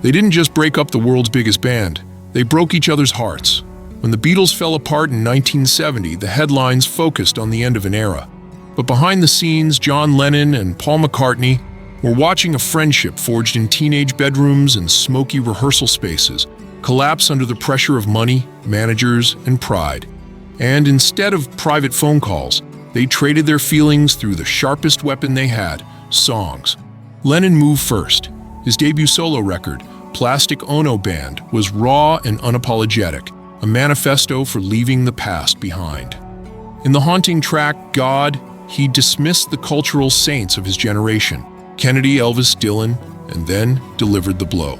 They didn't just break up the world's biggest band, they broke each other's hearts. When the Beatles fell apart in 1970, the headlines focused on the end of an era. But behind the scenes, John Lennon and Paul McCartney were watching a friendship forged in teenage bedrooms and smoky rehearsal spaces collapse under the pressure of money, managers, and pride. And instead of private phone calls, they traded their feelings through the sharpest weapon they had, songs. Lennon moved first. His debut solo record, Plastic Ono Band, was raw and unapologetic, a manifesto for leaving the past behind. In the haunting track, God, he dismissed the cultural saints of his generation, Kennedy, Elvis, Dylan, and then delivered the blow.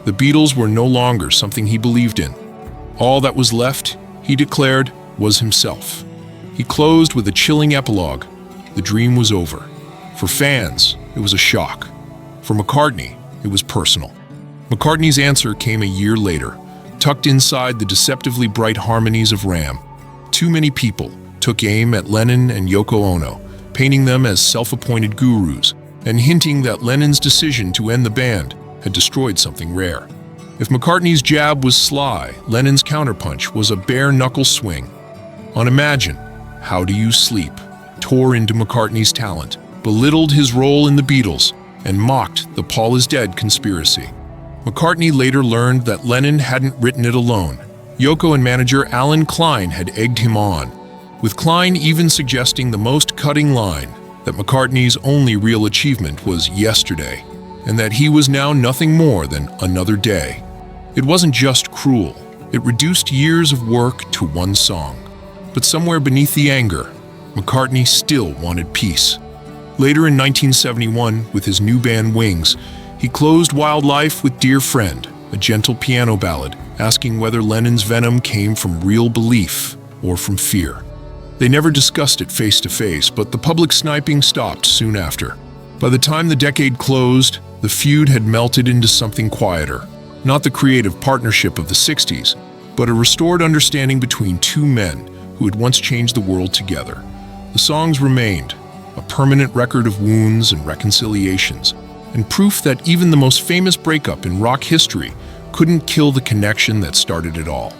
The Beatles were no longer something he believed in. All that was left, he declared, was himself. He closed with a chilling epilogue. The dream was over. For fans, it was a shock. For McCartney, it was personal. McCartney's answer came a year later, tucked inside the deceptively bright harmonies of Ram. Too many people took aim at Lennon and Yoko Ono, painting them as self-appointed gurus, and hinting that Lennon's decision to end the band had destroyed something rare. If McCartney's jab was sly, Lennon's counterpunch was a bare-knuckle swing. On Imagine, How Do You Sleep tore into McCartney's talent, belittled his role in the Beatles, and mocked the Paul is Dead conspiracy. McCartney later learned that Lennon hadn't written it alone. Yoko and manager Allen Klein had egged him on, with Klein even suggesting the most cutting line, that McCartney's only real achievement was yesterday, and that he was now nothing more than another day. It wasn't just cruel, it reduced years of work to one song. But somewhere beneath the anger, McCartney still wanted peace. Later in 1971, with his new band Wings, he closed Wildlife with Dear Friend, a gentle piano ballad, asking whether Lennon's venom came from real belief or from fear. They never discussed it face to face, but the public sniping stopped soon after. By the time the decade closed, the feud had melted into something quieter. Not the creative partnership of the 60s, but a restored understanding between two men who had once changed the world together. The songs remained, a permanent record of wounds and reconciliations, and proof that even the most famous breakup in rock history couldn't kill the connection that started it all.